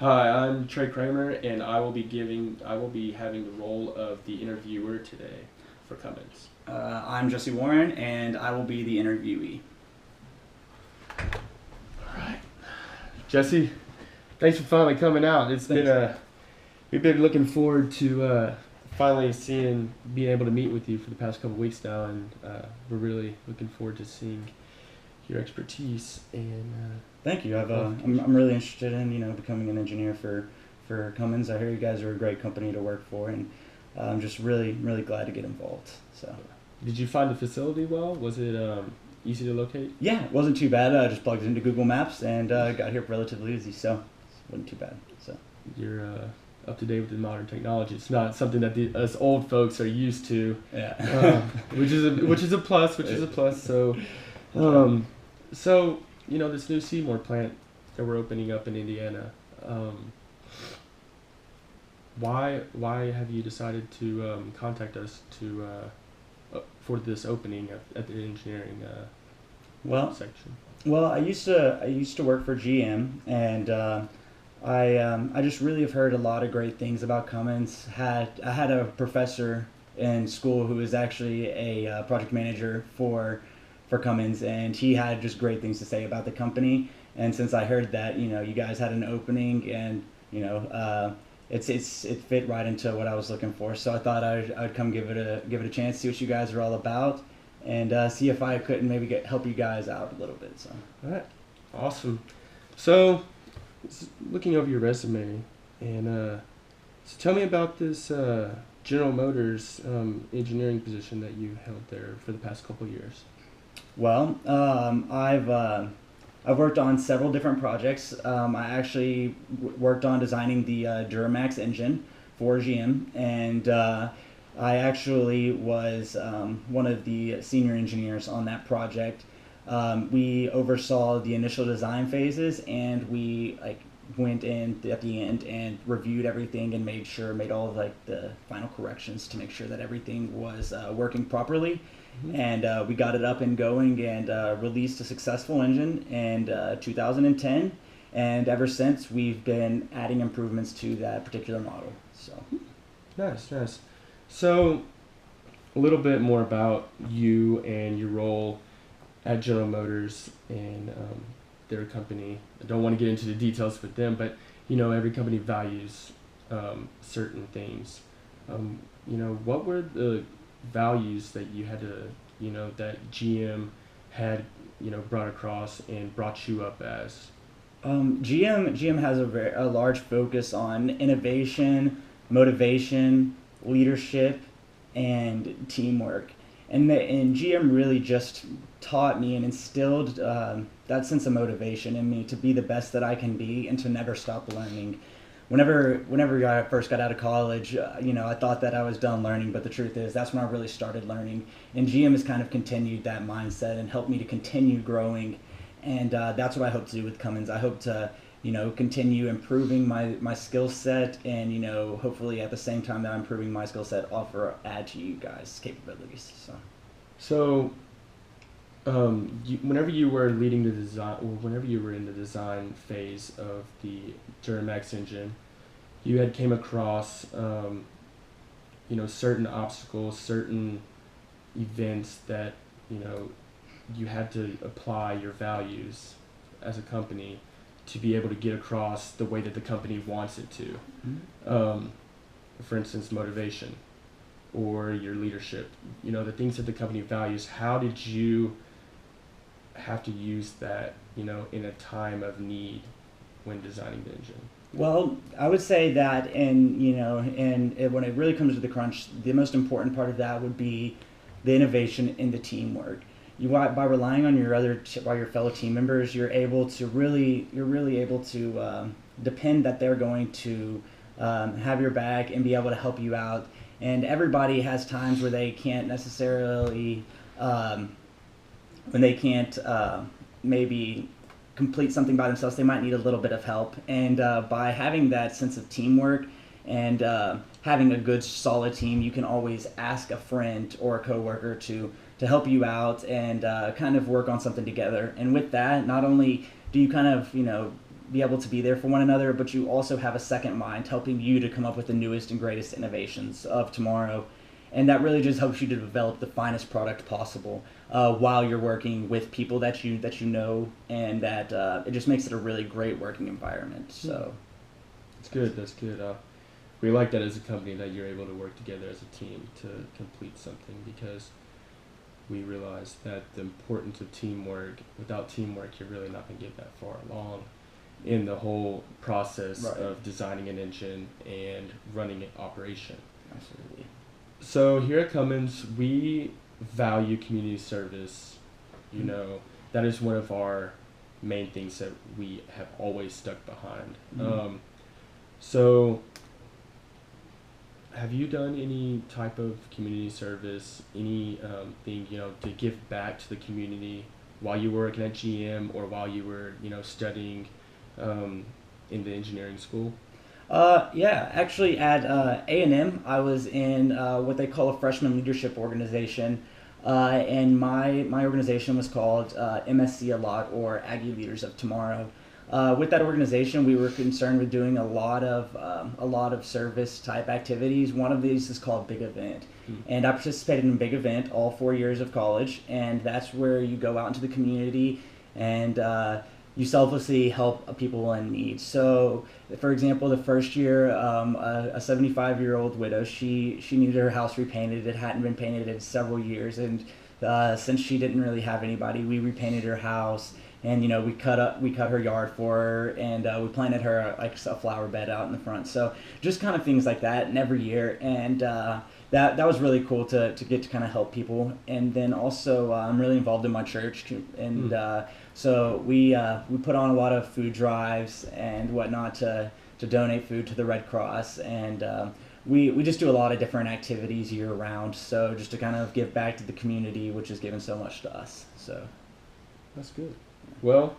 Hi, I'm Trey Kramer, and I will be having the role of the interviewer today for Cummins. I'm Jesse Warren, and I will be the interviewee. All right, Jesse, thanks for finally coming out. We've been looking forward to finally being able to meet with you for the past couple weeks now, and we're really looking forward to seeing your expertise and. Thank you. I'm really interested in becoming an engineer for Cummins. I hear you guys are a great company to work for, and I'm just really glad to get involved. So. Did you find the facility well? Was it easy to locate? Yeah, it wasn't too bad. I just plugged it into Google Maps and got here relatively easy, so it wasn't too bad. So. You're up to date with the modern technology. It's not something that us old folks are used to. Yeah. Which is a plus. So, this new Seymour plant that we're opening up in Indiana. Why have you decided to contact us for this opening at the engineering section? Well, I used to work for GM, and I just really have heard a lot of great things about Cummins. I had a professor in school who was actually a project manager for Cummins, and he had just great things to say about the company. And since I heard that you guys had an opening, and it fit right into what I was looking for, so I thought I'd come give it a chance, see what you guys are all about, and see if I couldn't maybe help you guys out a little bit. So. All right, awesome. So, looking over your resume, and so tell me about this General Motors engineering position that you held there for the past couple years. Well, I've worked on several different projects. I actually worked on designing the Duramax engine for GM, and I actually was one of the senior engineers on that project. We oversaw the initial design phases, and we went in at the end and reviewed everything and made all of the final corrections to make sure that everything was working properly. Mm-hmm. And we got it up and going and released a successful engine in 2010. And ever since, we've been adding improvements to that particular model. So. Nice. So, a little bit more about you and your role at General Motors and their company. I don't want to get into the details with them, but every company values certain things. What were the values that you had to, that GM had, brought across and brought you up as? GM has a large focus on innovation, motivation, leadership, and teamwork. And GM really just taught me and instilled that sense of motivation in me to be the best that I can be and to never stop learning. Whenever I first got out of college, I thought that I was done learning, but the truth is that's when I really started learning. And GM has kind of continued that mindset and helped me to continue growing. And that's what I hope to do with Cummins. I hope to continue improving my skill set, and hopefully at the same time that I'm improving my skill set, add to you guys' capabilities. So whenever you were leading the design, or whenever you were in the design phase of the Duramax engine, you had came across certain obstacles, certain events that you had to apply your values as a company to be able to get across the way that the company wants it to. Mm-hmm. For instance, motivation or your leadership, the things that the company values. How did you have to use that, in a time of need when designing the engine? Well, I would say that, and when it really comes to the crunch, the most important part of that would be the innovation and the teamwork. By relying on your fellow team members, you're really able to depend that they're going to have your back and be able to help you out. And everybody has times where they can't necessarily, maybe complete something by themselves. They might need a little bit of help. And by having that sense of teamwork and having a good, solid team, you can always ask a friend or a coworker to help you out and kind of work on something together. And with that, not only do you kind of, be able to be there for one another, but you also have a second mind helping you to come up with the newest and greatest innovations of tomorrow. And that really just helps you to develop the finest product possible while you're working with people that you know, and that it just makes it a really great working environment. So it's good. That's good. We like that as a company that you're able to work together as a team to complete something, because we realize that the importance of teamwork. Without teamwork, you're really not going to get that far along in the whole process of designing an engine and running an operation. Absolutely. So here at Cummins, we value community service. You know, that is one of our main things that we have always stuck behind. So have you done any type of community service, any thing, to give back to the community while you were working at GM or while you were, studying in the engineering school? Yeah, actually at A&M, I was in what they call a freshman leadership organization, and my organization was called MSC a lot, or Aggie Leaders of Tomorrow. With that organization, we were concerned with doing a lot of service type activities. One of these is called Big Event, and I participated in Big Event all 4 years of college, and that's where you go out into the community and you selflessly help people in need. So, for example, the first year, a 75-year-old widow, she needed her house repainted. It hadn't been painted in several years, and since she didn't really have anybody, we repainted her house. And we cut her yard for her, and we planted her like a flower bed out in the front. So just kind of things like that, and every year, and that was really cool to get to kind of help people. And then also I'm really involved in my church, and so we put on a lot of food drives and whatnot to donate food to the Red Cross, and we just do a lot of different activities year round. So just to kind of give back to the community, which has given so much to us. So that's good. Well,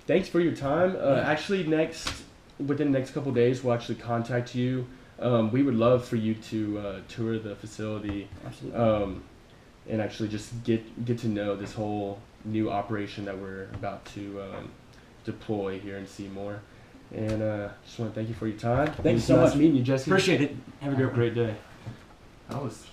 thanks for your time. Actually, within the next couple of days, we'll actually contact you. We would love for you to tour the facility. Absolutely. And actually just get to know this whole new operation that we're about to deploy here in Seymour. And just want to thank you for your time. Thanks so much. Nice meeting you, Jesse. Appreciate it. Have a great day. That was